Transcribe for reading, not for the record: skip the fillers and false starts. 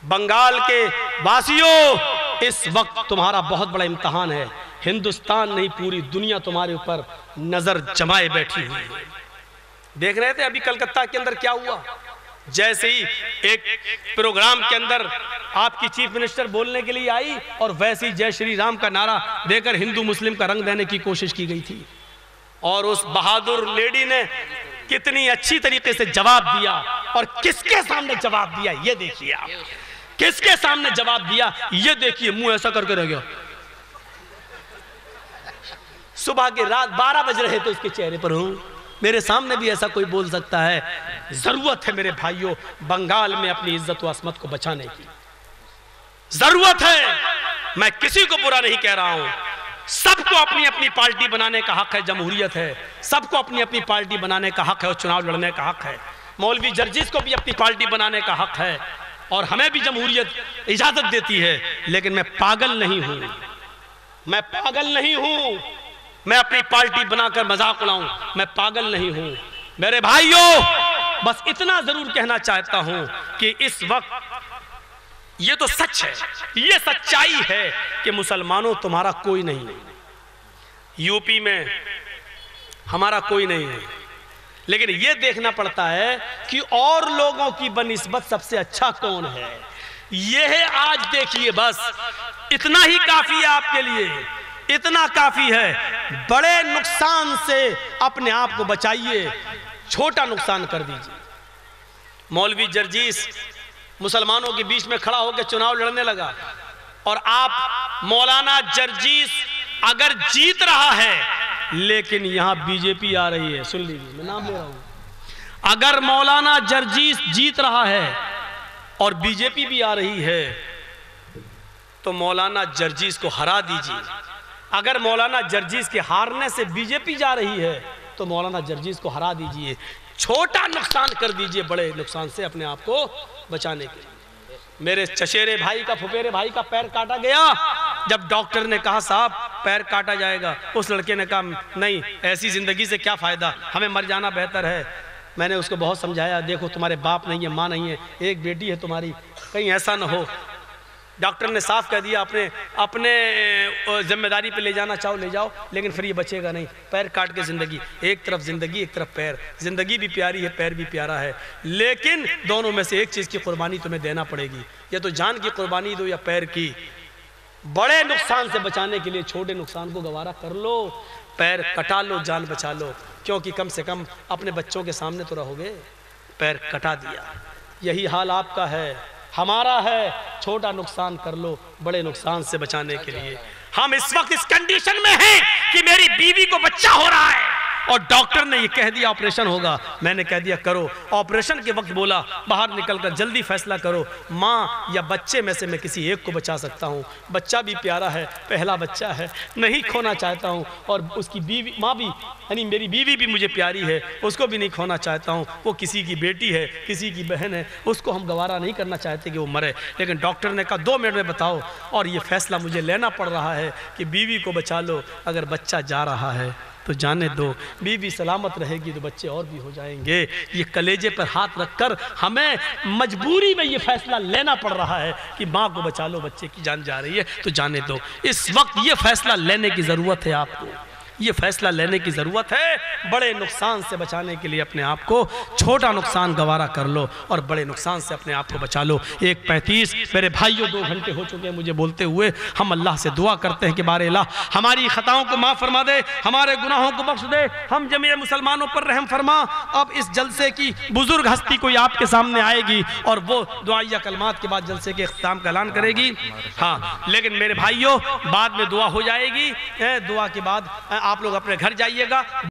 बंगाल के वासियों, इस वक्त तुम्हारा बहुत बड़ा इम्तिहान है। हिंदुस्तान नहीं, पूरी दुनिया तुम्हारे ऊपर नजर जमाए बैठी हुई है। देख रहे थे अभी कलकत्ता के अंदर क्या हुआ। जैसे ही एक प्रोग्राम के अंदर आपकी चीफ मिनिस्टर बोलने के लिए आई और वैसे ही जय श्री राम का नारा देकर हिंदू मुस्लिम का रंग देने की कोशिश की गई थी। और उस बहादुर लेडी ने कितनी अच्छी तरीके से जवाब दिया, और किसके सामने जवाब दिया ये देखिए आप, किसके सामने जवाब दिया ये देखिए। मुंह ऐसा करके रह गया। सुबह के रात 12 बज रहे थे उसके चेहरे पर। हूं मेरे सामने भी ऐसा कोई बोल सकता है? जरूरत है मेरे भाइयों बंगाल में अपनी इज्जत व असमत को बचाने की, जरूरत है। मैं किसी को बुरा नहीं कह रहा हूं, सबको अपनी अपनी पार्टी बनाने का हक है, जमहूरियत है, सबको अपनी अपनी पार्टी बनाने का हक है और चुनाव लड़ने का हक है। मौलवी जर्जिस को भी अपनी पार्टी बनाने का हक है और हमें भी जमहूरियत इजाजत देती है। लेकिन मैं पागल नहीं हूं, मैं पागल नहीं हूं मैं अपनी पार्टी बनाकर मजाक उड़ाऊं, मैं पागल नहीं हूं। मेरे भाइयों बस इतना जरूर कहना चाहता हूं कि इस वक्त ये तो सच है, ये सच्चाई है कि मुसलमानों तुम्हारा कोई नहीं है, यूपी में हमारा कोई नहीं है। लेकिन ये देखना पड़ता है कि और लोगों की बनिस्बत सबसे अच्छा कौन है। यह आज देखिए, बस इतना ही काफी है आपके लिए, इतना काफी है। बड़े नुकसान से अपने आप को बचाइए, छोटा नुकसान कर दीजिए। मौलवी जर्जिस मुसलमानों के बीच में खड़ा होकर चुनाव लड़ने लगा, और आप मौलाना जर्जिस अगर जीत रहा है, लेकिन यहां बीजेपी आ रही है, सुन लीजिए मैं नाम ले रहा हूं, अगर मौलाना जर्जिस जीत रहा है और बीजेपी भी आ रही है तो मौलाना जर्जिस को हरा दीजिए। अगर मौलाना जर्जिस के हारने से बीजेपी जा रही है तो मौलाना जर्जिस को हरा दीजिए, छोटा नुकसान कर दीजिए बड़े नुकसान से अपने आप को बचाने के लिए। मेरे चचेरे भाई का, फुफेरे भाई का पैर काटा गया। जब डॉक्टर ने कहा साहब पैर काटा जाएगा, उस लड़के ने कहा नहीं, ऐसी जिंदगी से क्या फायदा, हमें मर जाना बेहतर है। मैंने उसको बहुत समझाया, देखो तुम्हारे बाप नहीं है, माँ नहीं है, एक बेटी है तुम्हारी, कहीं ऐसा ना हो। डॉक्टर ने साफ कह दिया अपने अपने जिम्मेदारी पे ले जाना चाहो ले जाओ, लेकिन फिर ये बचेगा नहीं। पैर काट के जिंदगी, एक तरफ जिंदगी एक तरफ पैर, जिंदगी भी प्यारी है पैर भी प्यारा है, लेकिन दोनों में से एक चीज़ की कुर्बानी तुम्हें देना पड़ेगी। या तो जान की कुर्बानी दो या पैर की। बड़े नुकसान से बचाने के लिए छोटे नुकसान को गवारा कर लो, पैर कटा लो, जान बचा लो, क्योंकि कम से कम अपने बच्चों के सामने तो रहोगे। पैर कटा दिया, यही हाल आपका है, हमारा है। छोटा नुकसान कर लो बड़े नुकसान से बचाने के लिए। हम इस वक्त इस कंडीशन में हैं कि मेरी बीवी को बच्चा हो रहा है और डॉक्टर ने ये कह दिया ऑपरेशन होगा, मैंने कह दिया करो। ऑपरेशन के वक्त बोला बाहर निकलकर जल्दी फैसला करो, माँ या बच्चे में से मैं किसी एक को बचा सकता हूँ। बच्चा भी प्यारा है, पहला बच्चा है, नहीं खोना चाहता हूँ, और उसकी बीवी, माँ भी, यानी मेरी बीवी भी मुझे प्यारी है, उसको भी नहीं खोना चाहता हूँ। वो किसी की बेटी है, किसी की बहन है, उसको हम गवारा नहीं करना चाहते कि वो मरे। लेकिन डॉक्टर ने कहा 2 मिनट में बताओ, और ये फैसला मुझे लेना पड़ रहा है कि बीवी को बचा लो, अगर बच्चा जा रहा है तो जाने दो, बीवी सलामत रहेगी तो बच्चे और भी हो जाएंगे। ये कलेजे पर हाथ रखकर हमें मजबूरी में ये फैसला लेना पड़ रहा है कि माँ को बचा लो, बच्चे की जान जा रही है तो जाने दो। इस वक्त ये फैसला लेने की ज़रूरत है आपको, ये फैसला लेने की ज़रूरत है। बड़े नुकसान से बचाने के लिए अपने आप को छोटा नुकसान गवारा कर लो और बड़े नुकसान से अपने आप को बचा लो। 1:35 मेरे भाइयों 2 घंटे हो चुके हैं मुझे बोलते हुए। हम अल्लाह से दुआ करते हैं कि बारे अल्लाह हमारी खताओं को माफ़ फरमा दे, हमारे गुनाहों को बख्श दे, हम जमीय मुसलमानों पर रहम फरमा। अब इस जलसे की बुजुर्ग हस्ती कोई आपके सामने आएगी और वो दुआया कलमात के बाद जलसे के इख्तिताम का ऐलान करेगी। हाँ, लेकिन मेरे भाइयों बाद में दुआ हो जाएगी, दुआ के बाद आप लोग अपने घर जाइएगा।